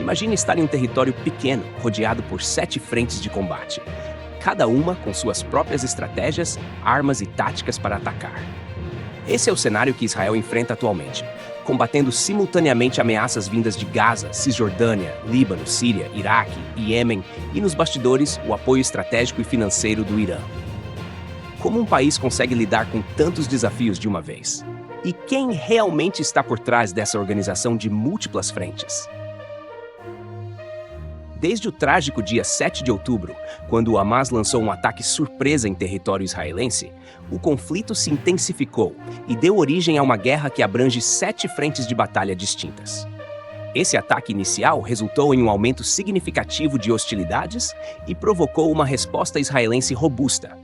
Imagine estar em um território pequeno, rodeado por 7 frentes de combate, cada uma com suas próprias estratégias, armas e táticas para atacar. Esse é o cenário que Israel enfrenta atualmente, combatendo simultaneamente ameaças vindas de Gaza, Cisjordânia, Líbano, Síria, Iraque e Iêmen, e nos bastidores o apoio estratégico e financeiro do Irã. Como um país consegue lidar com tantos desafios de uma vez? E quem realmente está por trás dessa organização de múltiplas frentes? Desde o trágico dia 7 de outubro, quando o Hamas lançou um ataque surpresa em território israelense, o conflito se intensificou e deu origem a uma guerra que abrange 7 frentes de batalha distintas. Esse ataque inicial resultou em um aumento significativo de hostilidades e provocou uma resposta israelense robusta,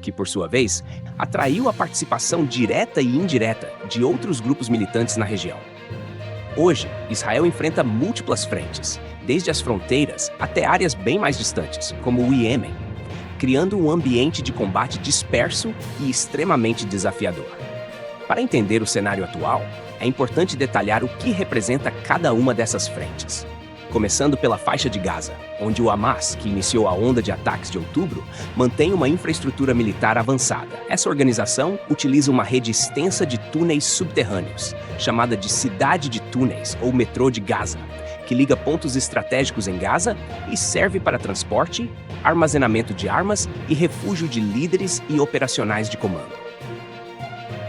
que, por sua vez, atraiu a participação direta e indireta de outros grupos militantes na região. Hoje, Israel enfrenta múltiplas frentes, desde as fronteiras até áreas bem mais distantes, como o Iêmen, criando um ambiente de combate disperso e extremamente desafiador. Para entender o cenário atual, é importante detalhar o que representa cada uma dessas frentes. Começando pela faixa de Gaza, onde o Hamas, que iniciou a onda de ataques de outubro, mantém uma infraestrutura militar avançada. Essa organização utiliza uma rede extensa de túneis subterrâneos, chamada de Cidade de Túneis ou Metrô de Gaza, que liga pontos estratégicos em Gaza e serve para transporte, armazenamento de armas e refúgio de líderes e operacionais de comando.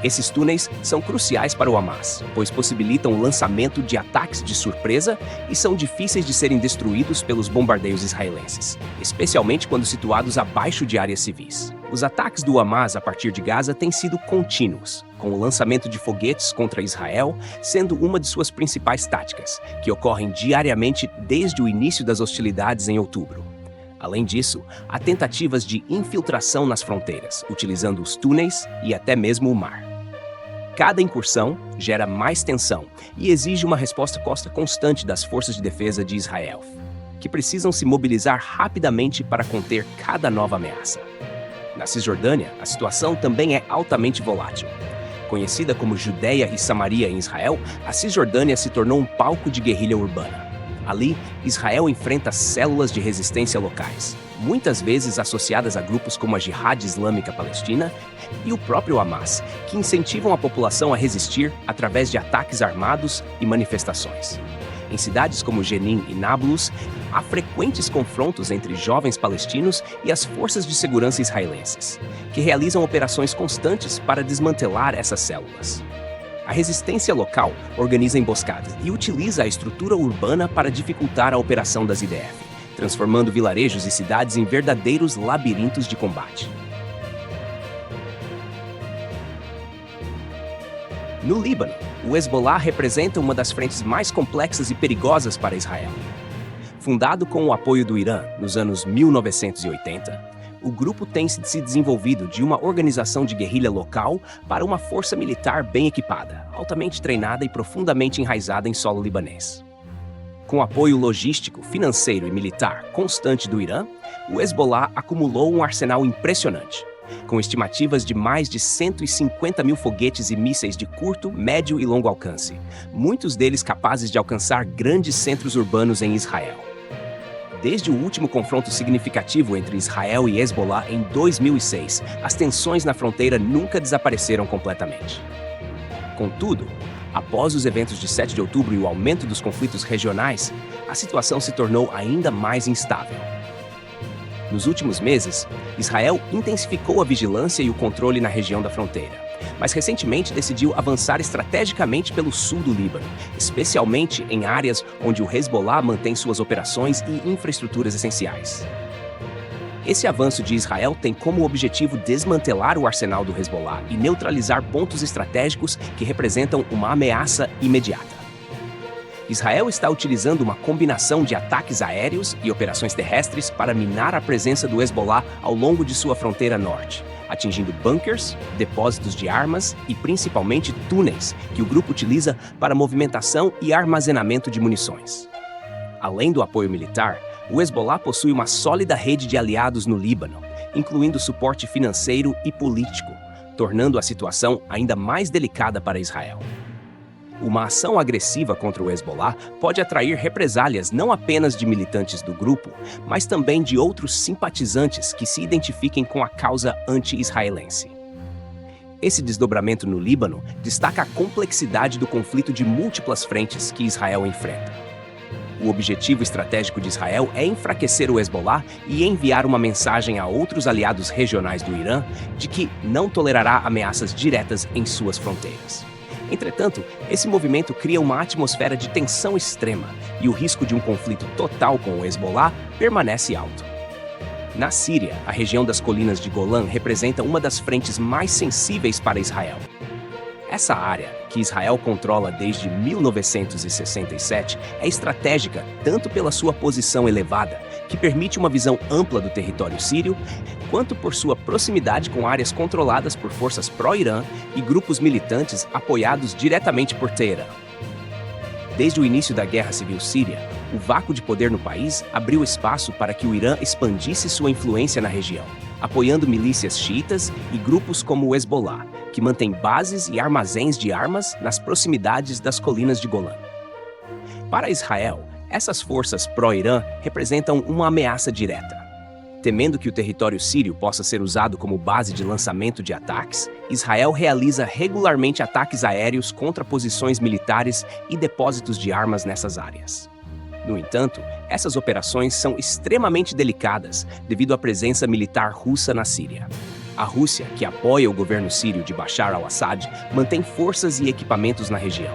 Esses túneis são cruciais para o Hamas, pois possibilitam o lançamento de ataques de surpresa e são difíceis de serem destruídos pelos bombardeios israelenses, especialmente quando situados abaixo de áreas civis. Os ataques do Hamas a partir de Gaza têm sido contínuos, com o lançamento de foguetes contra Israel sendo uma de suas principais táticas, que ocorrem diariamente desde o início das hostilidades em outubro. Além disso, há tentativas de infiltração nas fronteiras, utilizando os túneis e até mesmo o mar. Cada incursão gera mais tensão e exige uma resposta constante das forças de defesa de Israel, que precisam se mobilizar rapidamente para conter cada nova ameaça. Na Cisjordânia, a situação também é altamente volátil. Conhecida como Judeia e Samaria em Israel, a Cisjordânia se tornou um palco de guerrilha urbana. Ali, Israel enfrenta células de resistência locais, muitas vezes associadas a grupos como a Jihad Islâmica Palestina e o próprio Hamas, que incentivam a população a resistir através de ataques armados e manifestações. Em cidades como Jenin e Nablus, há frequentes confrontos entre jovens palestinos e as forças de segurança israelenses, que realizam operações constantes para desmantelar essas células. A resistência local organiza emboscadas e utiliza a estrutura urbana para dificultar a operação das IDF, transformando vilarejos e cidades em verdadeiros labirintos de combate. No Líbano, o Hezbollah representa uma das frentes mais complexas e perigosas para Israel. Fundado com o apoio do Irã nos anos 1980, o grupo tem se desenvolvido de uma organização de guerrilha local para uma força militar bem equipada, altamente treinada e profundamente enraizada em solo libanês. Com apoio logístico, financeiro e militar constante do Irã, o Hezbollah acumulou um arsenal impressionante, com estimativas de mais de 150 mil foguetes e mísseis de curto, médio e longo alcance, muitos deles capazes de alcançar grandes centros urbanos em Israel. Desde o último confronto significativo entre Israel e Hezbollah em 2006, as tensões na fronteira nunca desapareceram completamente. Contudo, após os eventos de 7 de outubro e o aumento dos conflitos regionais, a situação se tornou ainda mais instável. Nos últimos meses, Israel intensificou a vigilância e o controle na região da fronteira, mas recentemente decidiu avançar estrategicamente pelo sul do Líbano, especialmente em áreas onde o Hezbollah mantém suas operações e infraestruturas essenciais. Esse avanço de Israel tem como objetivo desmantelar o arsenal do Hezbollah e neutralizar pontos estratégicos que representam uma ameaça imediata. Israel está utilizando uma combinação de ataques aéreos e operações terrestres para minar a presença do Hezbollah ao longo de sua fronteira norte, atingindo bunkers, depósitos de armas e principalmente túneis que o grupo utiliza para movimentação e armazenamento de munições. Além do apoio militar, o Hezbollah possui uma sólida rede de aliados no Líbano, incluindo suporte financeiro e político, tornando a situação ainda mais delicada para Israel. Uma ação agressiva contra o Hezbollah pode atrair represálias não apenas de militantes do grupo, mas também de outros simpatizantes que se identifiquem com a causa anti-israelense. Esse desdobramento no Líbano destaca a complexidade do conflito de múltiplas frentes que Israel enfrenta. O objetivo estratégico de Israel é enfraquecer o Hezbollah e enviar uma mensagem a outros aliados regionais do Irã de que não tolerará ameaças diretas em suas fronteiras. Entretanto, esse movimento cria uma atmosfera de tensão extrema e o risco de um conflito total com o Hezbollah permanece alto. Na Síria, a região das colinas de Golã representa uma das frentes mais sensíveis para Israel. Essa área, que Israel controla desde 1967, é estratégica tanto pela sua posição elevada, que permite uma visão ampla do território sírio, quanto por sua proximidade com áreas controladas por forças pró-Irã e grupos militantes apoiados diretamente por Teherã. Desde o início da Guerra Civil Síria, o vácuo de poder no país abriu espaço para que o Irã expandisse sua influência na região, apoiando milícias xiitas e grupos como o Hezbollah, que mantém bases e armazéns de armas nas proximidades das colinas de Golã. Para Israel, essas forças pró-Irã representam uma ameaça direta. Temendo que o território sírio possa ser usado como base de lançamento de ataques, Israel realiza regularmente ataques aéreos contra posições militares e depósitos de armas nessas áreas. No entanto, essas operações são extremamente delicadas devido à presença militar russa na Síria. A Rússia, que apoia o governo sírio de Bashar al-Assad, mantém forças e equipamentos na região,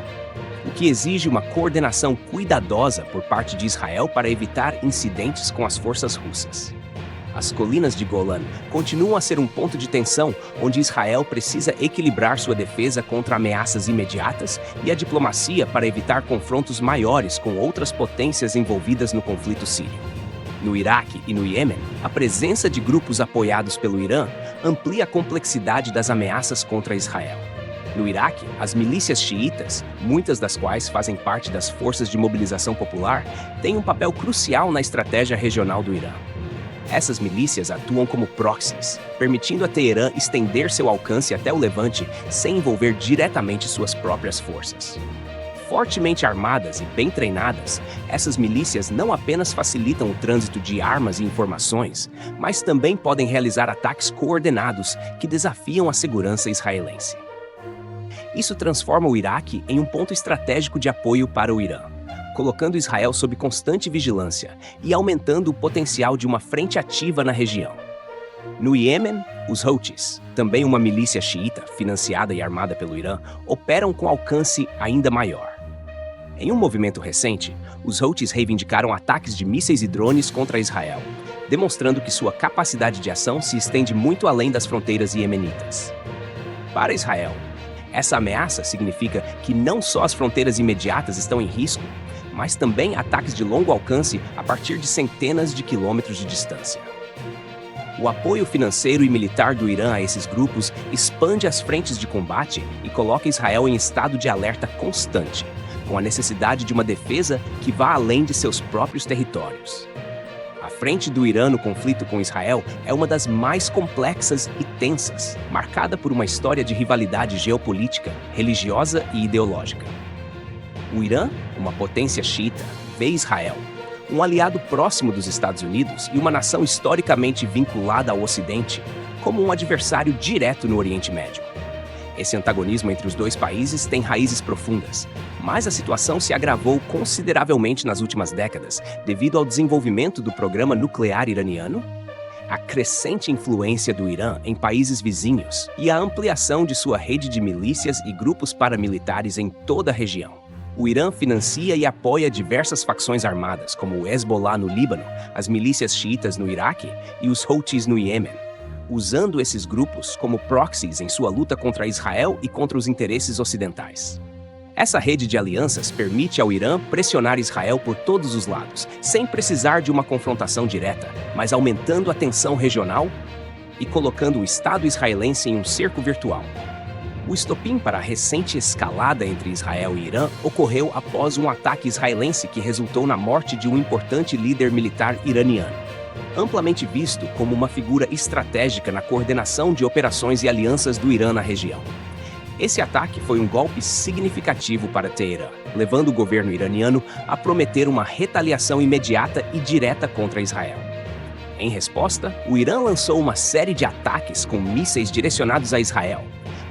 o que exige uma coordenação cuidadosa por parte de Israel para evitar incidentes com as forças russas. As colinas de Golã continuam a ser um ponto de tensão onde Israel precisa equilibrar sua defesa contra ameaças imediatas e a diplomacia para evitar confrontos maiores com outras potências envolvidas no conflito sírio. No Iraque e no Iêmen, a presença de grupos apoiados pelo Irã amplia a complexidade das ameaças contra Israel. No Iraque, as milícias xiitas, muitas das quais fazem parte das forças de mobilização popular, têm um papel crucial na estratégia regional do Irã. Essas milícias atuam como proxies, permitindo a Teherã estender seu alcance até o Levante sem envolver diretamente suas próprias forças. Fortemente armadas e bem treinadas, essas milícias não apenas facilitam o trânsito de armas e informações, mas também podem realizar ataques coordenados que desafiam a segurança israelense. Isso transforma o Iraque em um ponto estratégico de apoio para o Irã, colocando Israel sob constante vigilância e aumentando o potencial de uma frente ativa na região. No Iêmen, os Houthis, também uma milícia xiita financiada e armada pelo Irã, operam com alcance ainda maior. Em um movimento recente, os Houthis reivindicaram ataques de mísseis e drones contra Israel, demonstrando que sua capacidade de ação se estende muito além das fronteiras iemenitas. Para Israel, essa ameaça significa que não só as fronteiras imediatas estão em risco, mas também ataques de longo alcance a partir de centenas de quilômetros de distância. O apoio financeiro e militar do Irã a esses grupos expande as frentes de combate e coloca Israel em estado de alerta constante, com a necessidade de uma defesa que vá além de seus próprios territórios. A frente do Irã no conflito com Israel é uma das mais complexas e tensas, marcada por uma história de rivalidade geopolítica, religiosa e ideológica. O Irã, uma potência xiita, vê Israel, um aliado próximo dos Estados Unidos e uma nação historicamente vinculada ao Ocidente, como um adversário direto no Oriente Médio. Esse antagonismo entre os dois países tem raízes profundas, mas a situação se agravou consideravelmente nas últimas décadas devido ao desenvolvimento do programa nuclear iraniano, a crescente influência do Irã em países vizinhos e a ampliação de sua rede de milícias e grupos paramilitares em toda a região. O Irã financia e apoia diversas facções armadas, como o Hezbollah no Líbano, as milícias xiitas no Iraque e os Houthis no Iêmen, usando esses grupos como proxies em sua luta contra Israel e contra os interesses ocidentais. Essa rede de alianças permite ao Irã pressionar Israel por todos os lados, sem precisar de uma confrontação direta, mas aumentando a tensão regional e colocando o Estado israelense em um cerco virtual. O estopim para a recente escalada entre Israel e Irã ocorreu após um ataque israelense que resultou na morte de um importante líder militar iraniano, amplamente visto como uma figura estratégica na coordenação de operações e alianças do Irã na região. Esse ataque foi um golpe significativo para Teherã, levando o governo iraniano a prometer uma retaliação imediata e direta contra Israel. Em resposta, o Irã lançou uma série de ataques com mísseis direcionados a Israel,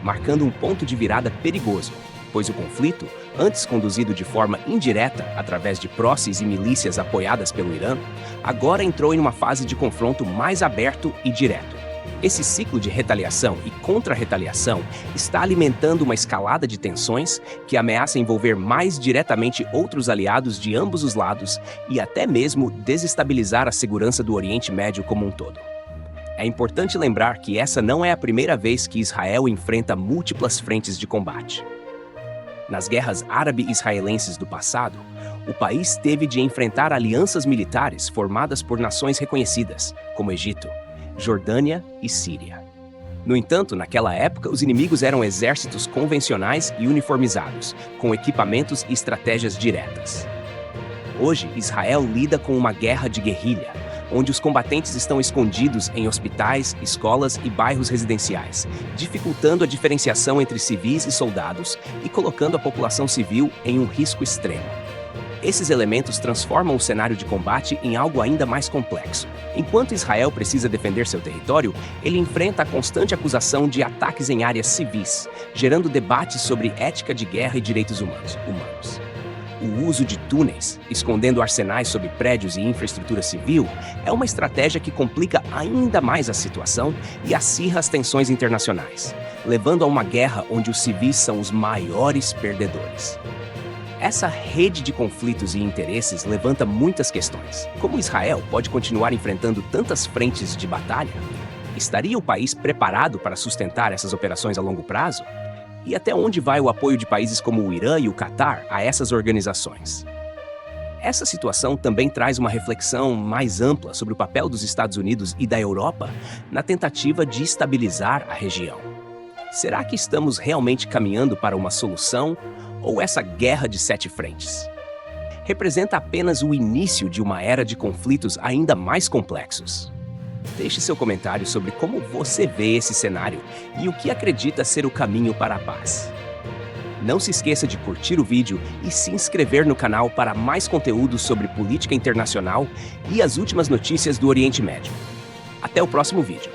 marcando um ponto de virada perigoso, pois o conflito, antes conduzido de forma indireta através de proxies e milícias apoiadas pelo Irã, agora entrou em uma fase de confronto mais aberto e direto. Esse ciclo de retaliação e contra-retaliação está alimentando uma escalada de tensões que ameaça envolver mais diretamente outros aliados de ambos os lados e até mesmo desestabilizar a segurança do Oriente Médio como um todo. É importante lembrar que essa não é a primeira vez que Israel enfrenta múltiplas frentes de combate. Nas guerras árabe-israelenses do passado, o país teve de enfrentar alianças militares formadas por nações reconhecidas, como Egito, Jordânia e Síria. No entanto, naquela época, os inimigos eram exércitos convencionais e uniformizados, com equipamentos e estratégias diretas. Hoje, Israel lida com uma guerra de guerrilha, onde os combatentes estão escondidos em hospitais, escolas e bairros residenciais, dificultando a diferenciação entre civis e soldados e colocando a população civil em um risco extremo. Esses elementos transformam o cenário de combate em algo ainda mais complexo. Enquanto Israel precisa defender seu território, ele enfrenta a constante acusação de ataques em áreas civis, gerando debates sobre ética de guerra e direitos humanos. O uso de túneis, escondendo arsenais sob prédios e infraestrutura civil, é uma estratégia que complica ainda mais a situação e acirra as tensões internacionais, levando a uma guerra onde os civis são os maiores perdedores. Essa rede de conflitos e interesses levanta muitas questões. Como Israel pode continuar enfrentando tantas frentes de batalha? Estaria o país preparado para sustentar essas operações a longo prazo? E até onde vai o apoio de países como o Irã e o Catar a essas organizações? Essa situação também traz uma reflexão mais ampla sobre o papel dos Estados Unidos e da Europa na tentativa de estabilizar a região. Será que estamos realmente caminhando para uma solução? Ou essa guerra de 7 frentes representa apenas o início de uma era de conflitos ainda mais complexos? Deixe seu comentário sobre como você vê esse cenário e o que acredita ser o caminho para a paz. Não se esqueça de curtir o vídeo e se inscrever no canal para mais conteúdo sobre política internacional e as últimas notícias do Oriente Médio. Até o próximo vídeo.